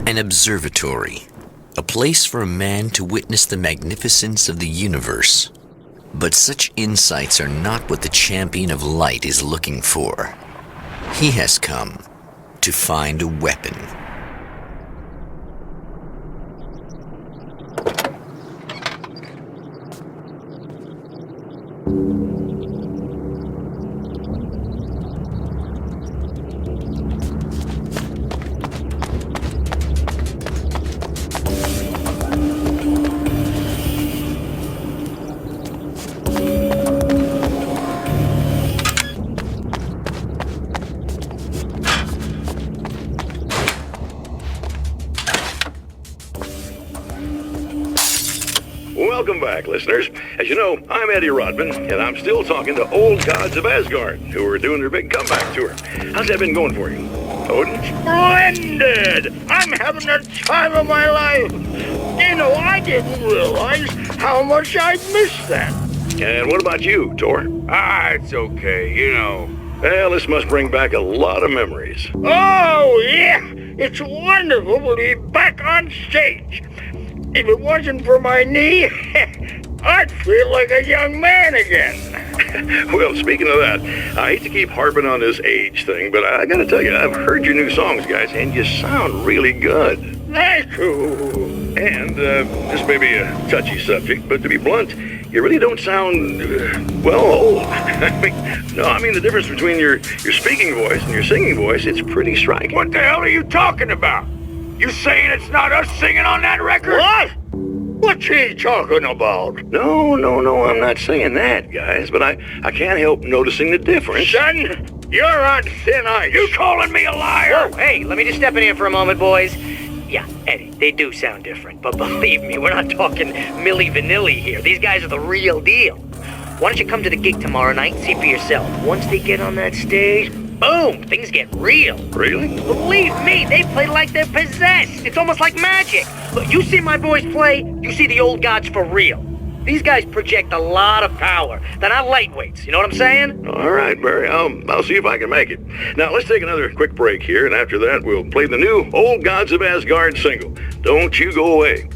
An observatory, a place for a man to witness the magnificence of the universe. But such insights are not what the champion of light is looking for. He has come to find a weapon. Welcome back, listeners. As you know, I'm Eddie Rodman, and I'm still talking to old gods of Asgard, who are doing their big comeback tour. How's that been going for you, Odin? Splendid! I'm having the time of my life. You know, I didn't realize how much I'd missed that. And what about you, Thor? It's okay, you know. Well, this must bring back a lot of memories. Oh, yeah! It's wonderful to be back on stage. If it wasn't for my knee, I'd feel like a young man again. Well, speaking of that, I hate to keep harping on this age thing, but I gotta tell you, I've heard your new songs, guys, and you sound really good. Thank you. And this may be a touchy subject, but to be blunt, you really don't sound, old. I mean the difference between your speaking voice and your singing voice, it's pretty striking. What the hell are you talking about? You saying it's not us singing on that record? What? What's he talking about? No, I'm not saying that, guys, but I can't help noticing the difference. Son, you're on thin ice. You calling me a liar? Whoa, hey, let me just step in here for a moment, boys. Yeah, Eddie, they do sound different, but believe me, we're not talking Milli Vanilli here. These guys are the real deal. Why don't you come to the gig tomorrow night and see for yourself? Once they get on that stage, boom, things get real. Really? Believe me, they play like they're possessed. It's almost like magic. Look, you see my boys play, you see the old gods for real. These guys project a lot of power. They're not lightweights, you know what I'm saying? All right, Barry, I'll see if I can make it. Now, let's take another quick break here, and after that, we'll play the new Old Gods of Asgard single. Don't you go away.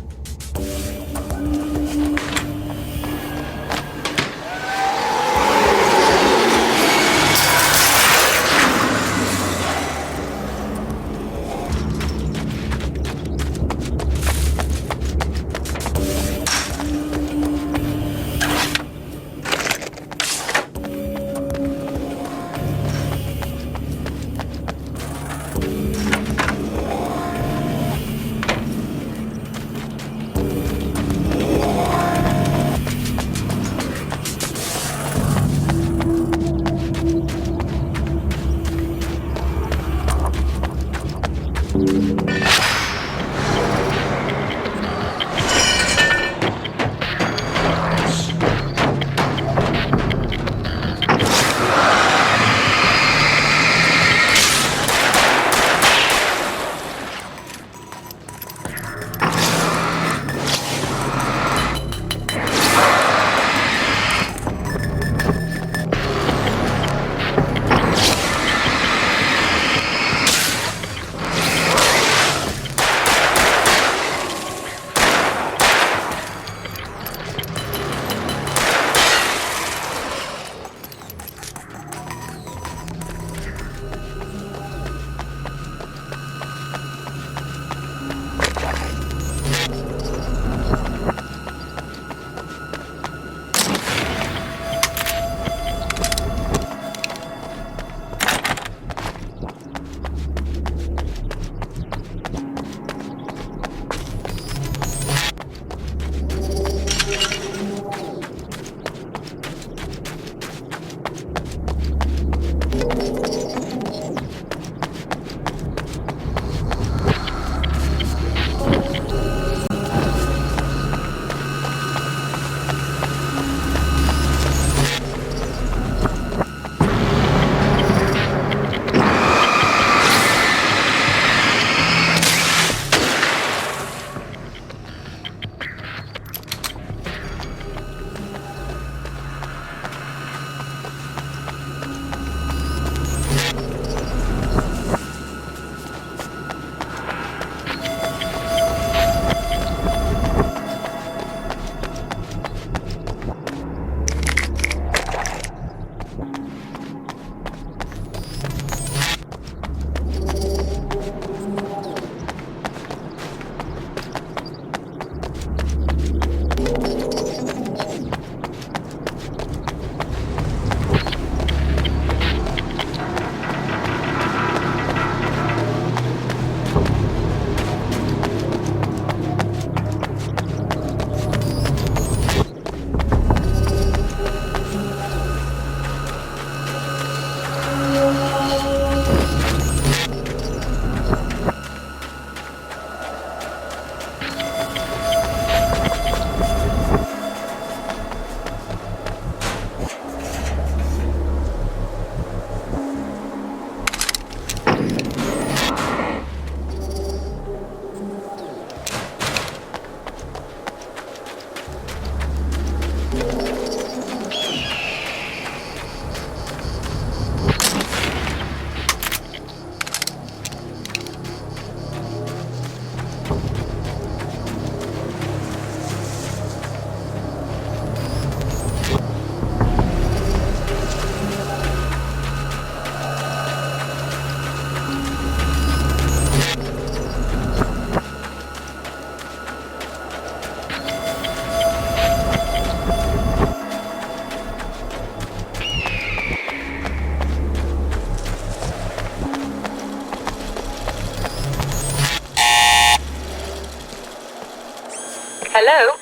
Hello?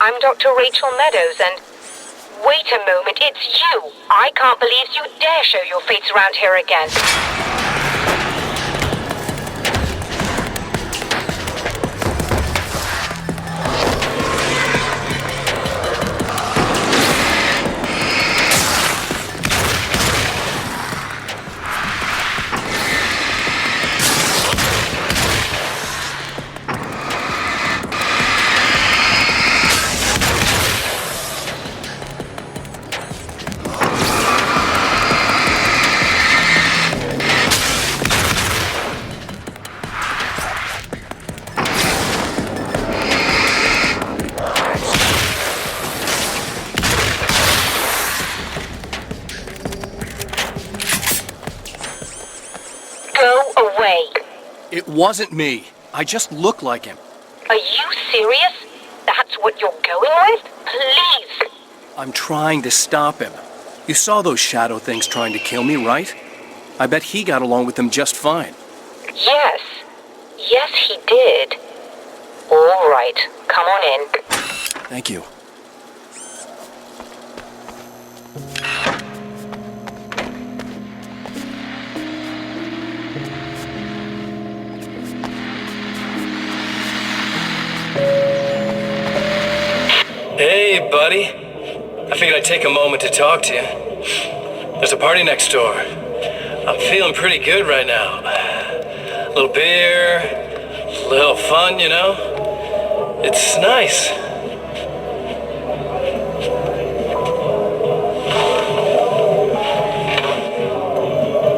I'm Dr. Rachel Meadows, and... Wait a moment, it's you! I can't believe you dare show your face around here again. It wasn't me. I just look like him. Are you serious? That's what you're going with? Please! I'm trying to stop him. You saw those shadow things trying to kill me, right? I bet he got along with them just fine. Yes. Yes, he did. All right. Come on in. Thank you. Hey, buddy. I figured I'd take a moment to talk to you. There's a party next door. I'm feeling pretty good right now. A little beer, a little fun, you know? It's nice.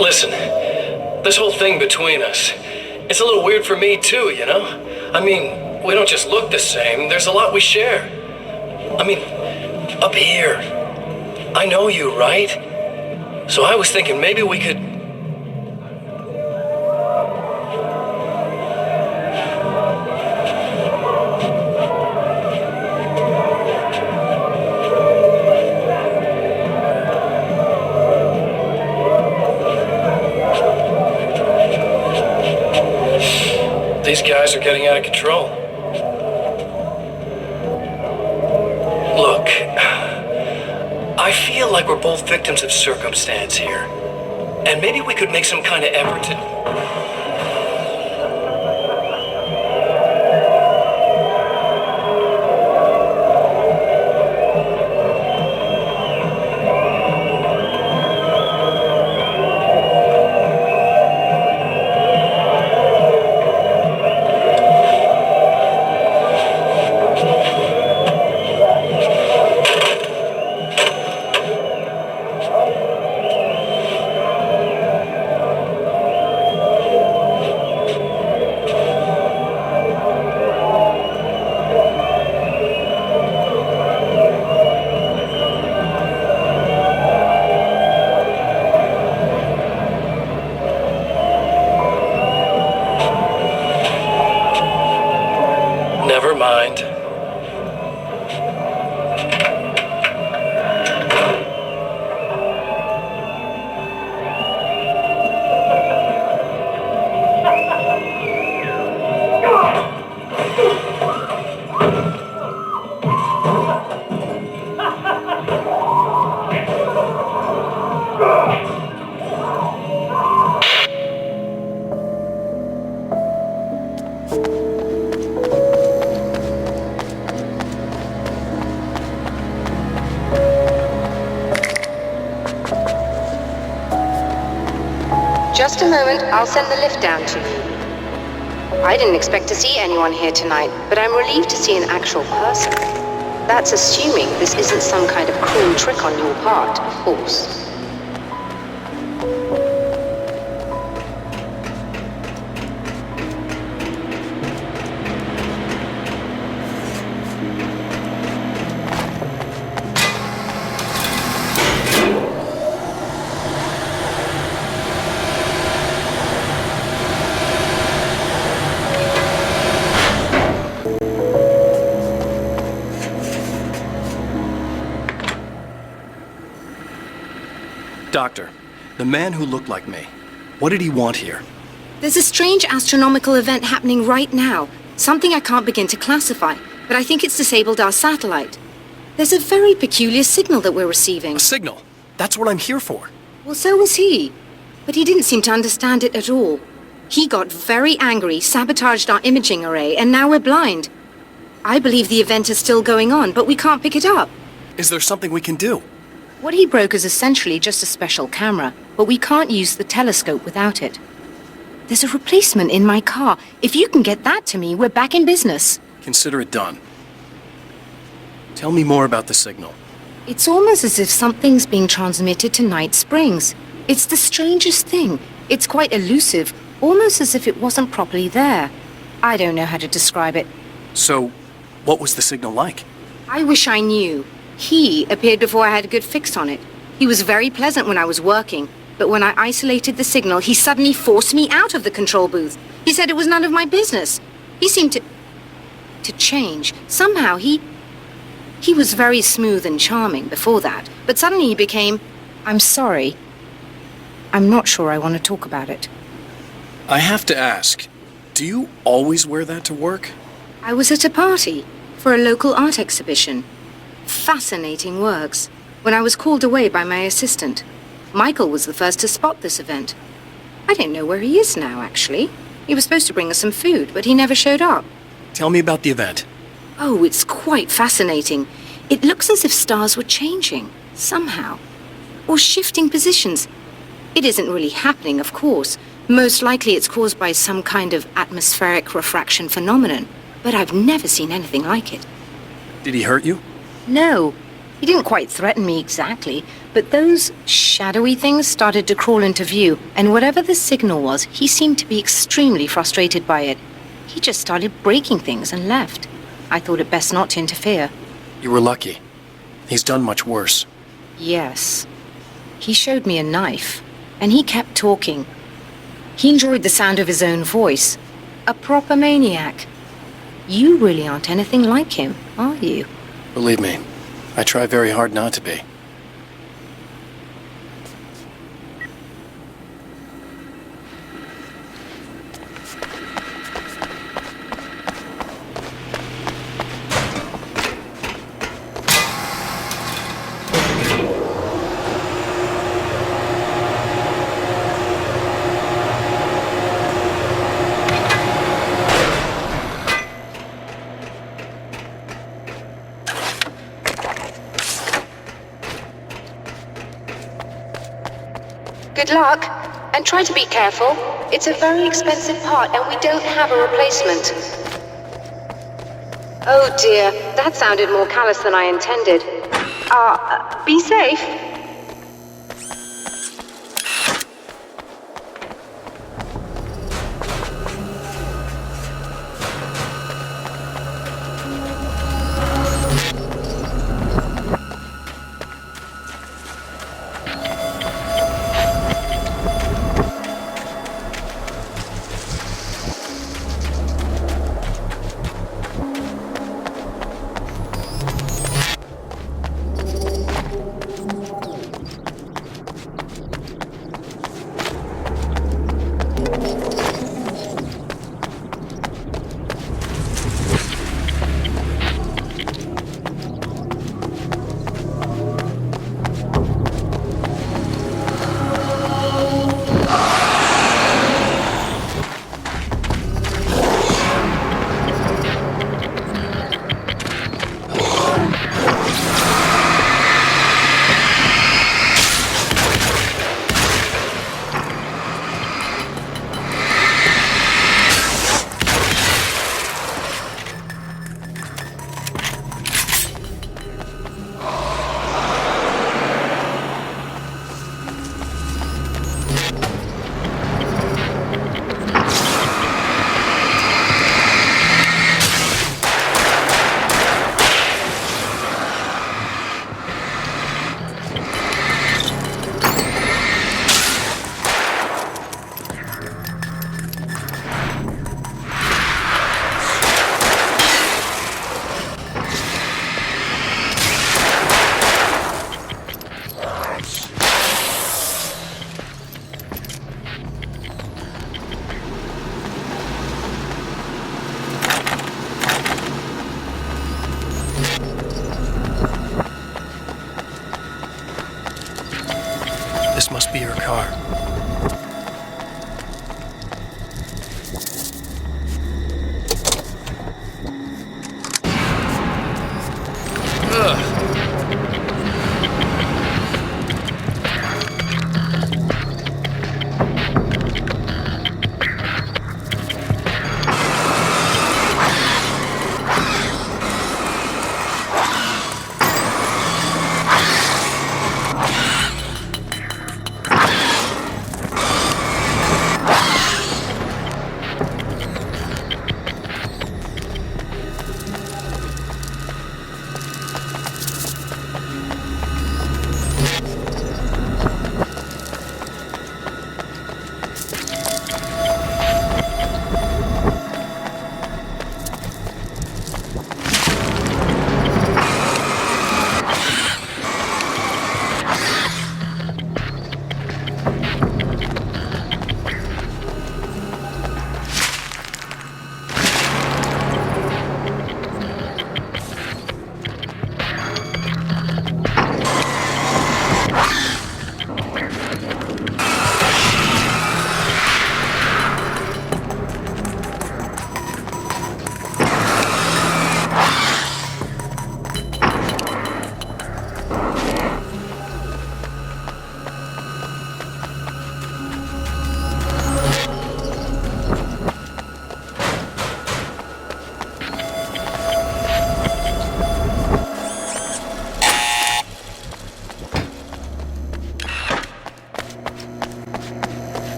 Listen, this whole thing between us, it's a little weird for me too, you know? I mean, we don't just look the same, there's a lot we share. I mean, up here, I know you, right? So I was thinking maybe we could... These guys are getting out of control. Look, I feel like we're both victims of circumstance here. And maybe we could make some kind of effort to... Never mind. Just a moment, I'll send the lift down to you. I didn't expect to see anyone here tonight, but I'm relieved to see an actual person. That's assuming this isn't some kind of cruel trick on your part, of course. Doctor, the man who looked like me, what did he want here? There's a strange astronomical event happening right now. Something I can't begin to classify. but I think it's disabled our satellite. There's a very peculiar signal that we're receiving. A signal? That's what I'm here for. Well, so was he. But he didn't seem to understand it at all. He got very angry, sabotaged our imaging array, and now we're blind. I believe the event is still going on, but we can't pick it up. Is there something we can do? What he broke is essentially just a special camera, but we can't use the telescope without it. There's a replacement in my car. If you can get that to me, we're back in business. Consider it done. Tell me more about the signal. It's almost as if something's being transmitted to Night Springs. It's the strangest thing. It's quite elusive, almost as if it wasn't properly there. I don't know how to describe it. So, what was the signal like? I wish I knew. He appeared before I had a good fix on it. He was very pleasant when I was working, but when I isolated the signal, he suddenly forced me out of the control booth. He said it was none of my business. He seemed to change. Somehow he was very smooth and charming before that, but suddenly he became, I'm sorry. I'm not sure I want to talk about it. I have to ask, do you always wear that to work? I was at a party for a local art exhibition. Fascinating works. When I was called away by my assistant, Michael was the first to spot this event. I don't know where he is now, actually. He was supposed to bring us some food, but he never showed up. Tell me about the event. Oh, it's quite fascinating. It looks as if stars were changing, somehow. Or shifting positions. It isn't really happening, of course. Most likely it's caused by some kind of atmospheric refraction phenomenon. But I've never seen anything like it. Did he hurt you? No. He didn't quite threaten me exactly, but those shadowy things started to crawl into view, and whatever the signal was, he seemed to be extremely frustrated by it. He just started breaking things and left. I thought it best not to interfere. You were lucky. He's done much worse. Yes. He showed me a knife, and he kept talking. He enjoyed the sound of his own voice. A proper maniac. You really aren't anything like him, are you? Believe me, I try very hard not to be. Good luck, and try to be careful. It's a very expensive part, and we don't have a replacement. Oh dear, that sounded more callous than I intended. Be safe.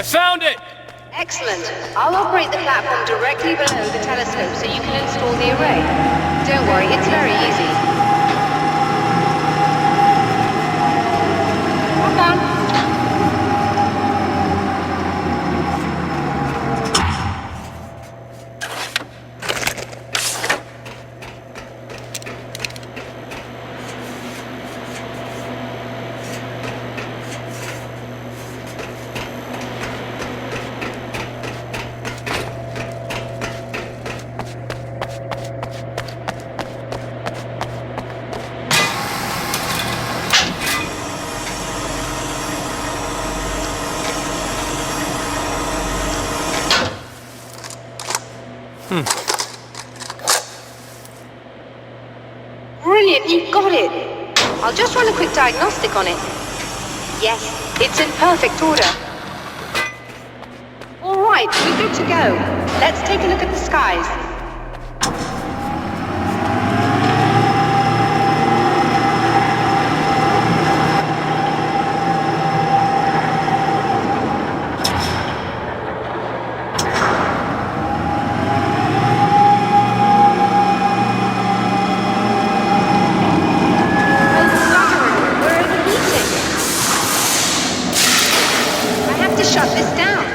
found it! Excellent. I'll operate the platform directly below the telescope so you can install the array. Don't worry, it's very easy. Come on. Brilliant, you've got it. I'll just run a quick diagnostic on it. Yes, it's in perfect order. All right, we're good to go. Let's take a look at the skies. Shut this down.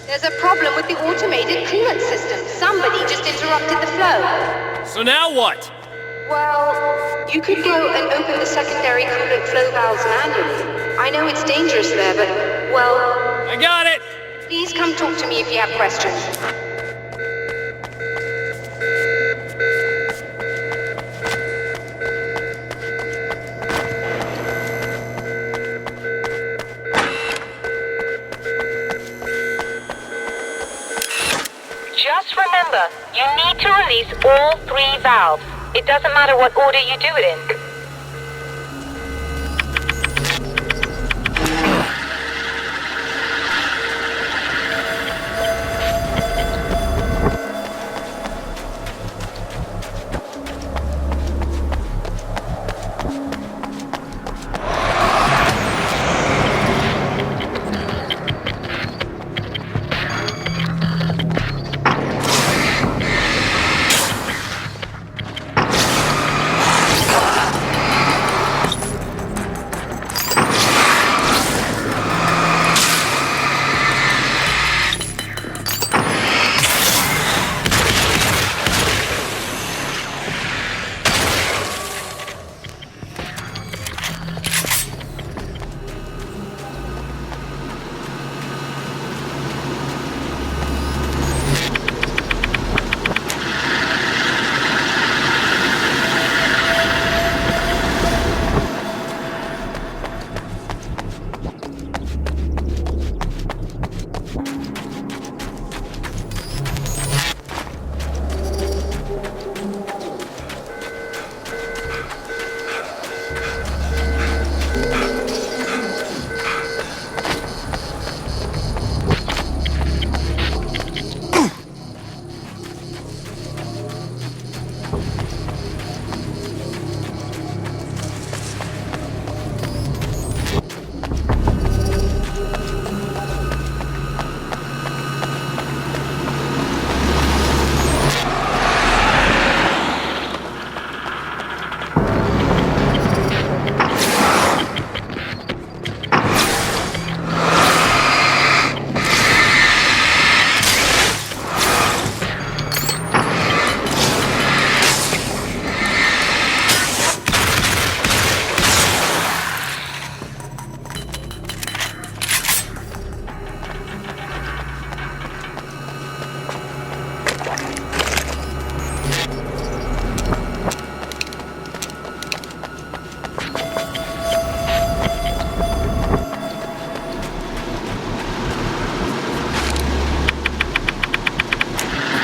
There's a problem with the automated coolant system. Somebody just interrupted the flow. So now what? Well, you could go and open the secondary coolant flow valves manually. I know it's dangerous there, but, well... I got it! Please come talk to me if you have questions. Just remember, you need to release all 3 valves. It doesn't matter what order you do it in.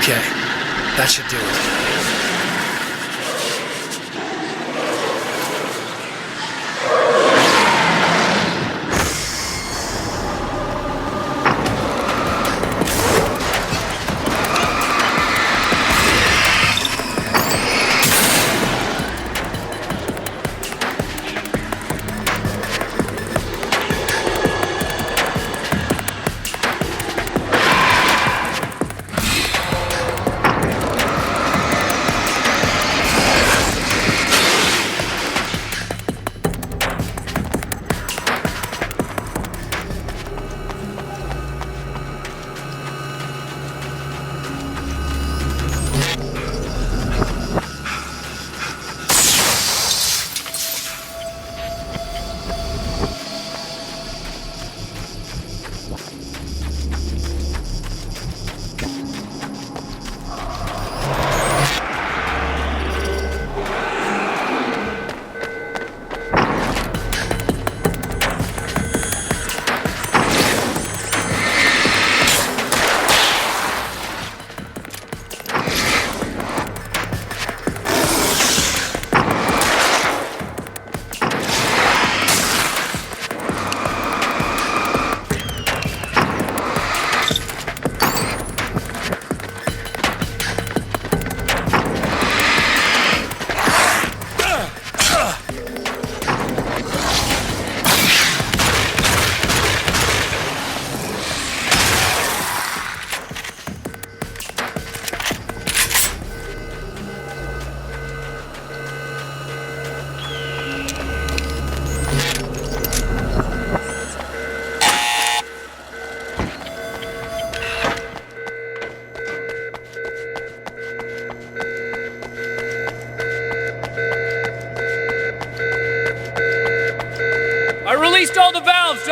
Okay, that should do it.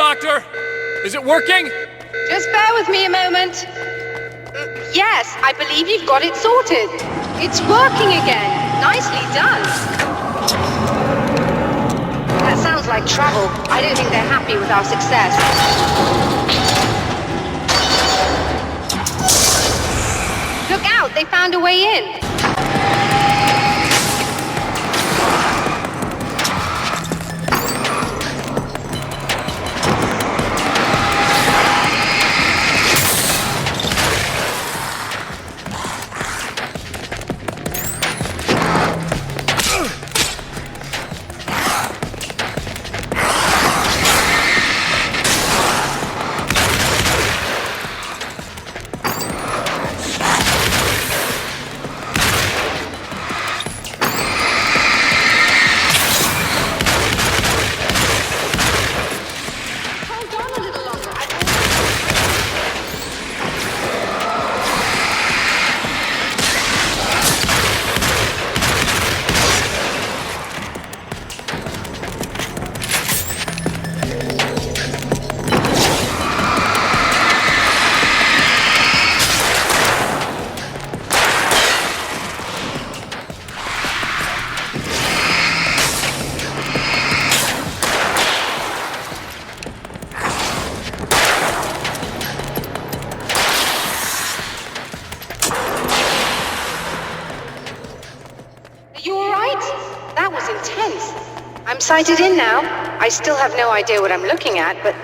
Doctor? Is it working? Just bear with me a moment. Yes, I believe you've got it sorted. It's working again. Nicely done. That sounds like trouble. I don't think they're happy with our success. Look out, they found a way in. I'm sighted in now. I still have no idea what I'm looking at, but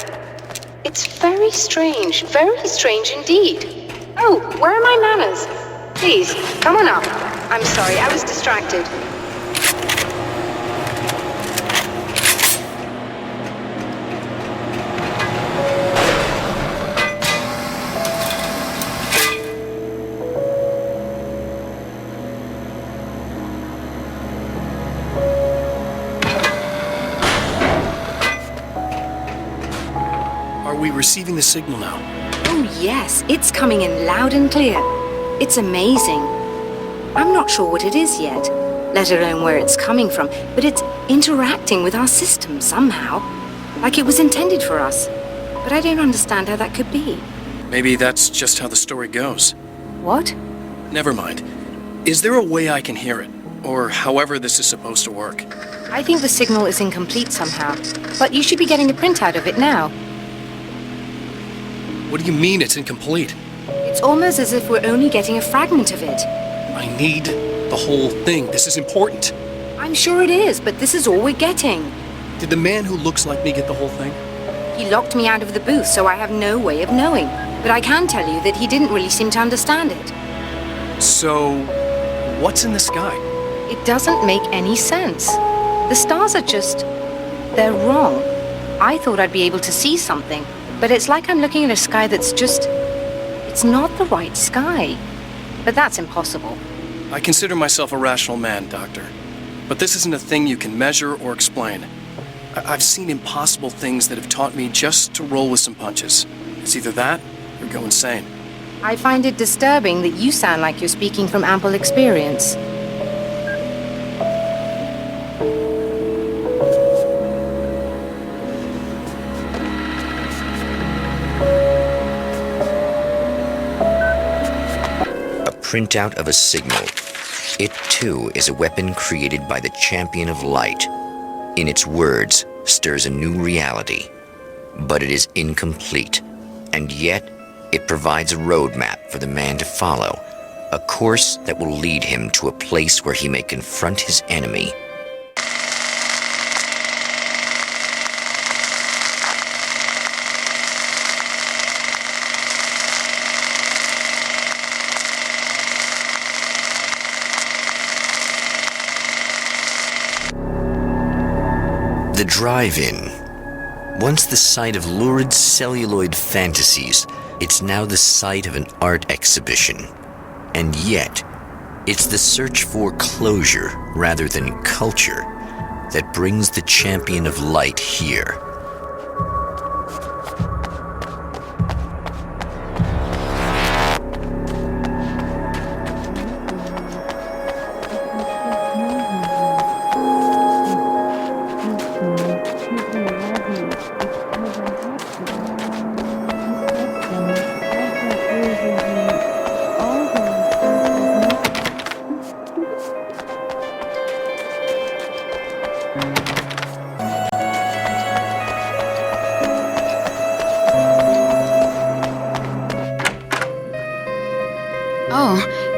it's very strange indeed. Oh, where are my manners? Please, come on up. I'm sorry, I was distracted. Are we receiving the signal now? Oh yes, it's coming in loud and clear. It's amazing. I'm not sure what it is yet, let alone where it's coming from, but it's interacting with our system somehow, like it was intended for us. But I don't understand how that could be. Maybe that's just how the story goes. What? Never mind. Is there a way I can hear it? Or however this is supposed to work? I think the signal is incomplete somehow, but you should be getting a printout of it now. What do you mean it's incomplete? It's almost as if we're only getting a fragment of it. I need the whole thing. This is important. I'm sure it is, but this is all we're getting. Did the man who looks like me get the whole thing? He locked me out of the booth, so I have no way of knowing. But I can tell you that he didn't really seem to understand it. So, what's in the sky? It doesn't make any sense. The stars are just... they're wrong. I thought I'd be able to see something, but it's like I'm looking at a sky that's just... it's not the right sky. But that's impossible. I consider myself a rational man, Doctor. But this isn't a thing you can measure or explain. I've seen impossible things that have taught me just to roll with some punches. It's either that, or go insane. I find it disturbing that you sound like you're speaking from ample experience. Printout of a signal. It too is a weapon created by the Champion of Light. In its words, stirs a new reality. But it is incomplete, and yet it provides a roadmap for the man to follow, a course that will lead him to a place where he may confront his enemy. The drive-in. Once the site of lurid celluloid fantasies, it's now the site of an art exhibition. And yet, it's the search for closure rather than culture that brings the Champion of Light here.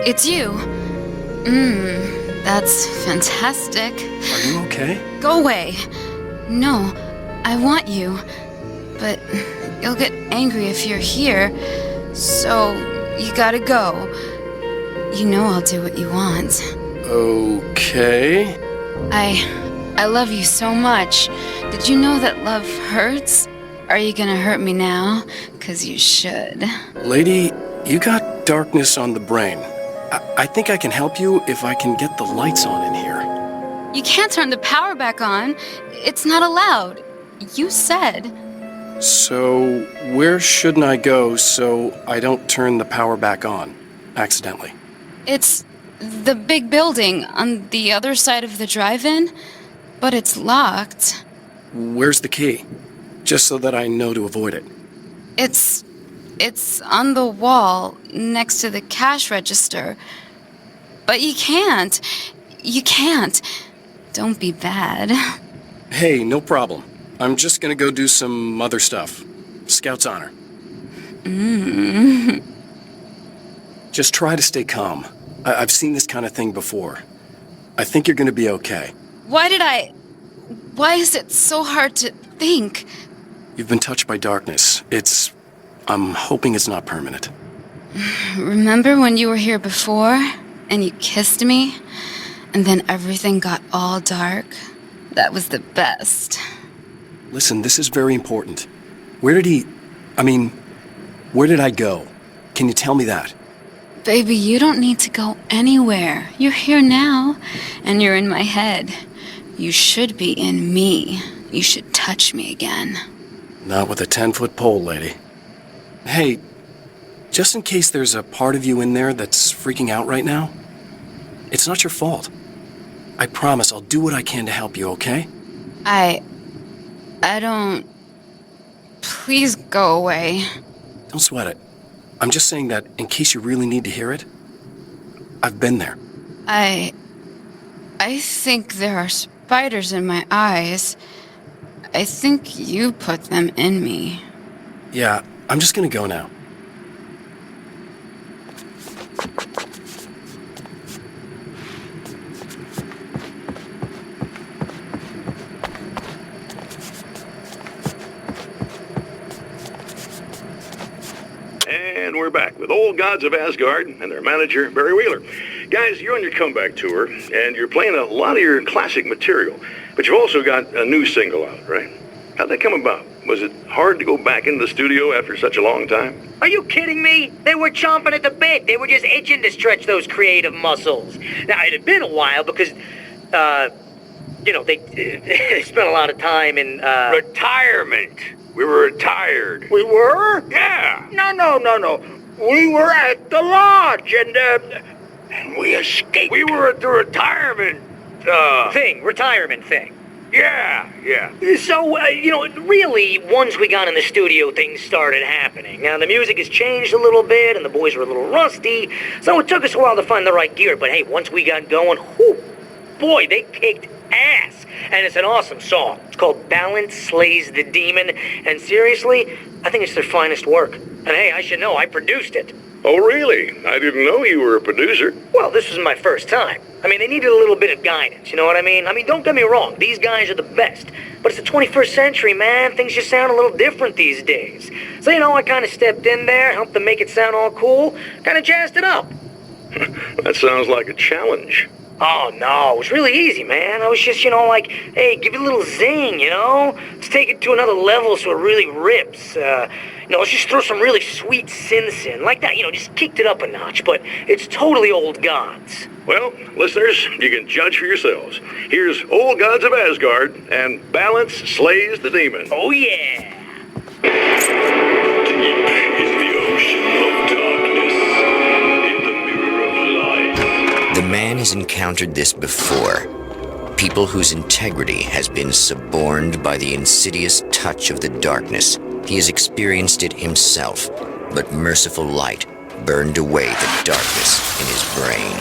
It's you. That's fantastic. Are you okay? Go away. No, I want you. But you'll get angry if you're here, so you gotta go. You know I'll do what you want. Okay. I love you so much. Did you know that love hurts? Are you gonna hurt me now? 'Cause you should. Lady, you got darkness on the brain. I think I can help you if I can get the lights on in here. You can't turn the power back on. It's not allowed. You said. So, where shouldn't I go so I don't turn the power back on accidentally? It's the big building on the other side of the drive-in, but it's locked. Where's the key? Just so that I know to avoid it. It's on the wall next to the cash register. But you can't. You can't. Don't be bad. Hey, no problem. I'm just gonna go do some other stuff. Scout's honor. Just try to stay calm. I've seen this kind of thing before. I think you're gonna be okay. Why is it so hard to think? You've been touched by darkness. I'm hoping it's not permanent. Remember when you were here before and you kissed me and then everything got all dark? That was the best. Listen, this is very important. Where did I go? Can you tell me that? Baby, you don't need to go anywhere. You're here now, and you're in my head. You should be in me. You should touch me again. Not with a 10-foot pole, lady. Hey, just in case there's a part of you in there that's freaking out right now, it's not your fault. I promise I'll do what I can to help you, okay? I don't... Please go away. Don't sweat it. I'm just saying that in case you really need to hear it, I've been there. I think there are spiders in my eyes. I think you put them in me. Yeah, I'm just gonna go now. And we're back with Old Gods of Asgard and their manager, Barry Wheeler. Guys, you're on your comeback tour, and you're playing a lot of your classic material, but you've also got a new single out, right? How'd that come about? Was it hard to go back into the studio after such a long time? Are you kidding me? They were chomping at the bit. They were just itching to stretch those creative muscles. Now, it had been a while because, they spent a lot of time in, Retirement. We were retired. We were? Yeah. No. We were at the lodge, and we escaped. We were at the retirement retirement thing. Yeah. So, really, once we got in the studio, things started happening. Now, the music has changed a little bit, and the boys were a little rusty, so it took us a while to find the right gear. But hey, once we got going, boy, they kicked ass. And it's an awesome song. It's called Balance Slays the Demon, and seriously, I think it's their finest work. And hey, I should know, I produced it. Oh, really? I didn't know you were a producer. Well, this was my first time. They needed a little bit of guidance, you know what I mean? Don't get me wrong, these guys are the best. But it's the 21st century, man. Things just sound a little different these days. So, I kind of stepped in there, helped them make it sound all cool, kind of jazzed it up. That sounds like a challenge. Oh, no, it was really easy, man. I was just, hey, give it a little zing, Let's take it to another level so it really rips. Let's just throw some really sweet synths in. Like that, just kicked it up a notch, but it's totally Old Gods. Well, listeners, you can judge for yourselves. Here's Old Gods of Asgard and Balance Slays the Demon. Oh, yeah. Deep in the ocean of darkness, in the mirror of light. The man has encountered this before. People whose integrity has been suborned by the insidious touch of the darkness. He has experienced it himself, but merciful light burned away the darkness in his brain.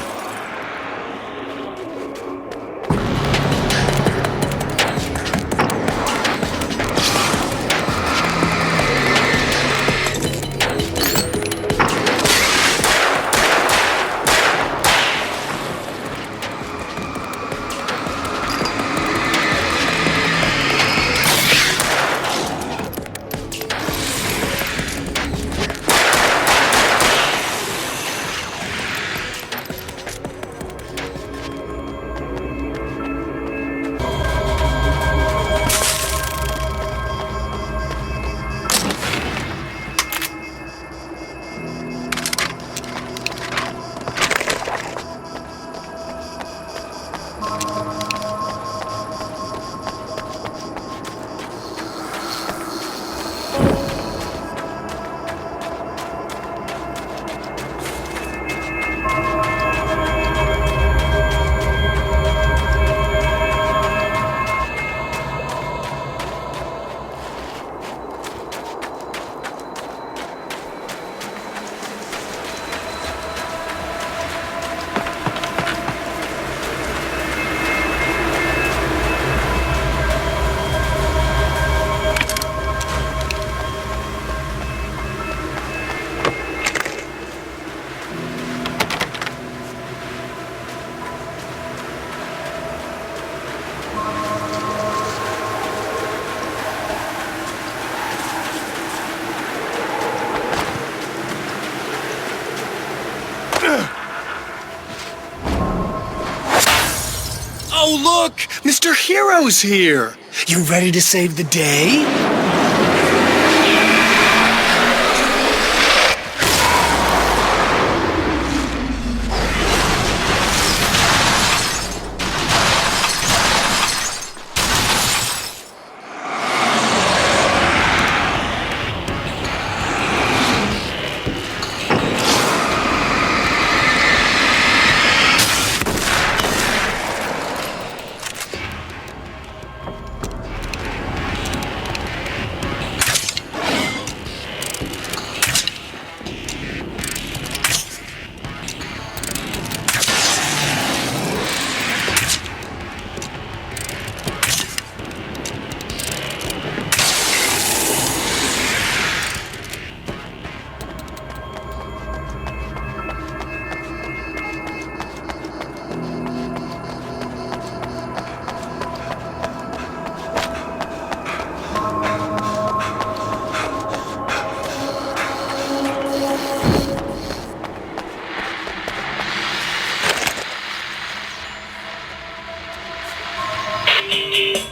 look! Mr. Hero's here! You ready to save the day?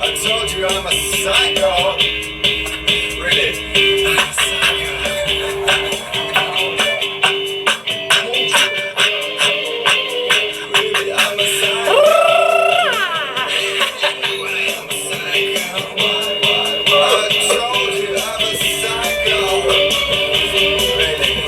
I told you I'm a psycho. Really? I'm a psycho. Really, I'm a psycho. I'm a psycho. I told you I'm a psycho. Really, I'm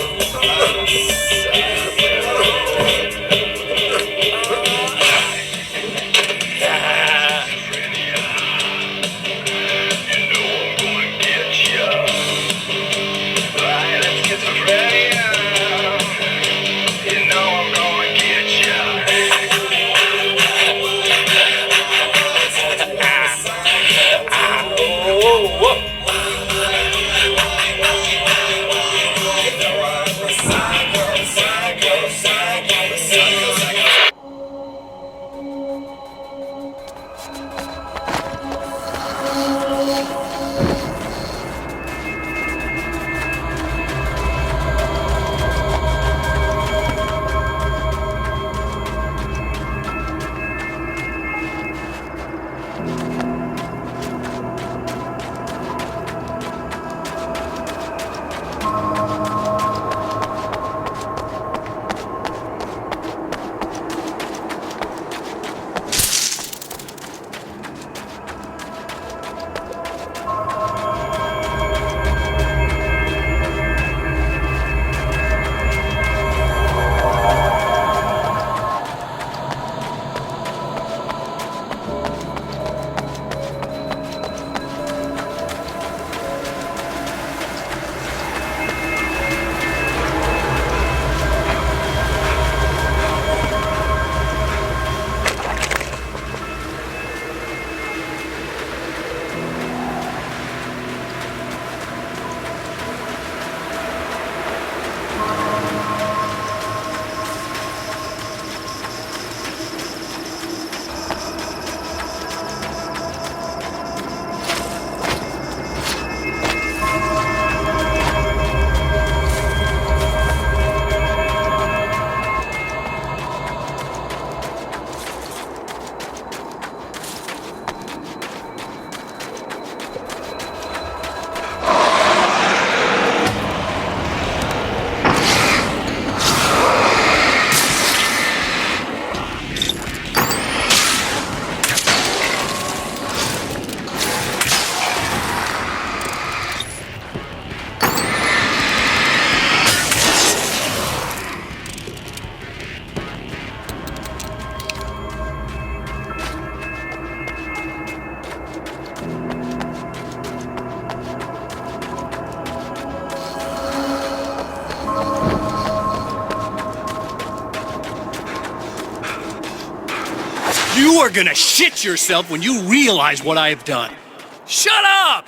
a psycho. You are gonna shit yourself when you realize what I have done. Shut up!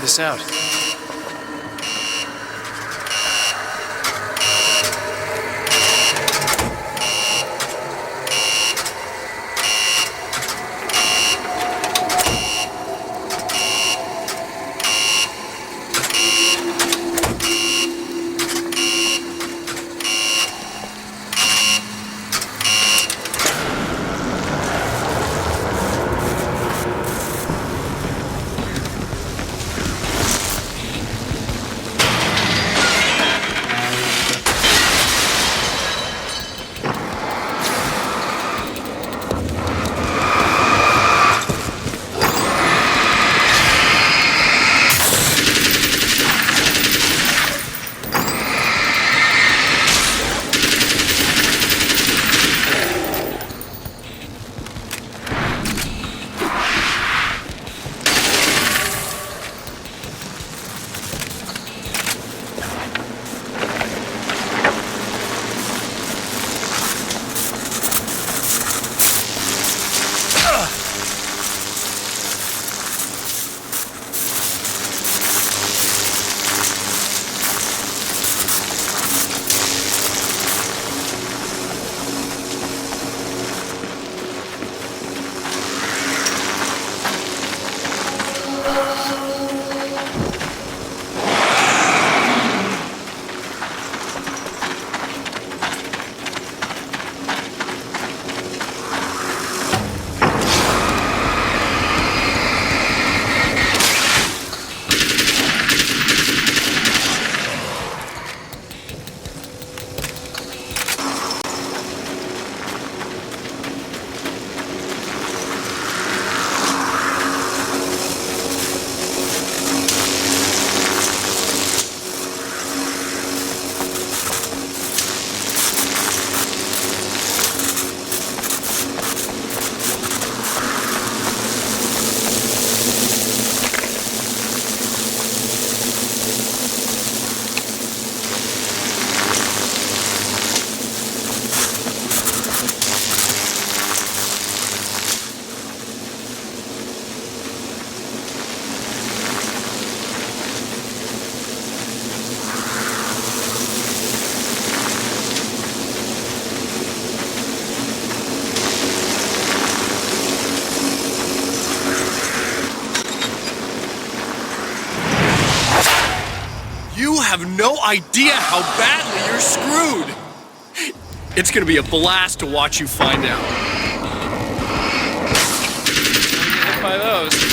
this out. You have no idea how badly you're screwed! It's gonna be a blast to watch you find out. Get hit by those.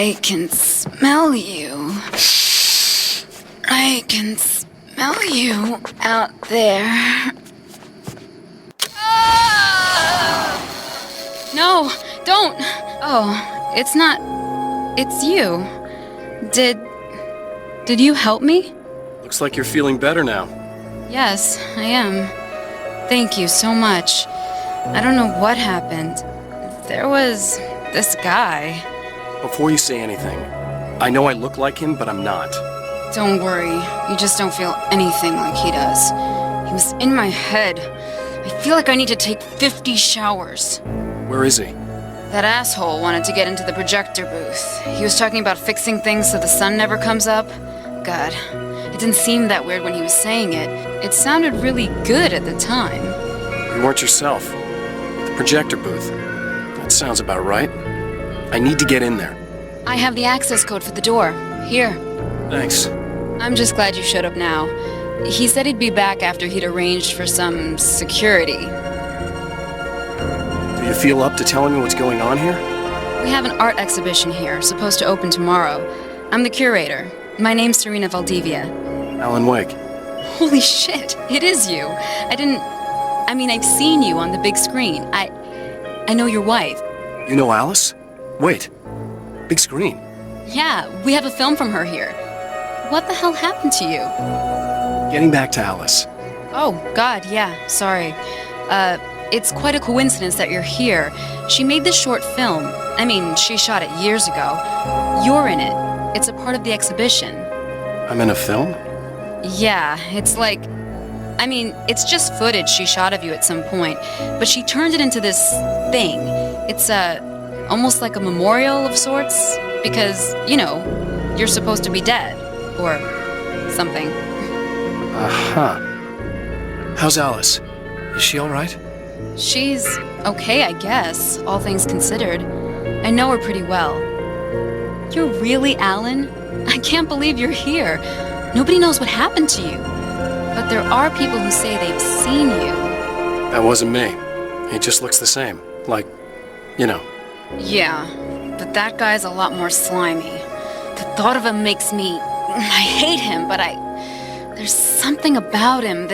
I can smell you. I can smell you out there. Ah! No, don't. Oh, it's not. It's you. Did you help me? Looks like you're feeling better now. Yes, I am. Thank you so much. I don't know what happened. There was this guy. Before you say anything, I know I look like him, but I'm not. Don't worry. You just don't feel anything like he does. He was in my head. I feel like I need to take 50 showers. Where is he? That asshole wanted to get into the projector booth. He was talking about fixing things so the sun never comes up. God, it didn't seem that weird when he was saying it. It sounded really good at the time. You weren't yourself. The projector booth. That sounds about right. I need to get in there. I have the access code for the door. Here. Thanks. I'm just glad you showed up now. He said he'd be back after he'd arranged for some security. Do you feel up to telling me what's going on here? We have an art exhibition here, supposed to open tomorrow. I'm the curator. My name's Serena Valdivia. Alan Wake. Holy shit, it is you. I've seen you on the big screen. I know your wife. You know Alice? Wait. Big screen. Yeah, we have a film from her here. What the hell happened to you? Getting back to Alice. Oh, God, yeah, sorry. It's quite a coincidence that you're here. She made this short film. She shot it years ago. You're in it. It's a part of the exhibition. I'm in a film? Yeah, it's it's just footage she shot of you at some point, but she turned it into this thing. It's almost like a memorial of sorts, because, you're supposed to be dead, or something. Uh-huh. How's Alice? Is she all right? She's okay, I guess, all things considered. I know her pretty well. You're really Alan? I can't believe you're here. Nobody knows what happened to you. But there are people who say they've seen you. That wasn't me. He just looks the same. Like, Yeah, but that guy's a lot more slimy. The thought of him makes me... I hate him, but there's something about him,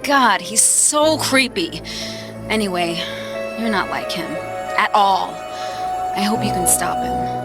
God, he's so creepy. Anyway, you're not like him. At all. I hope you can stop him.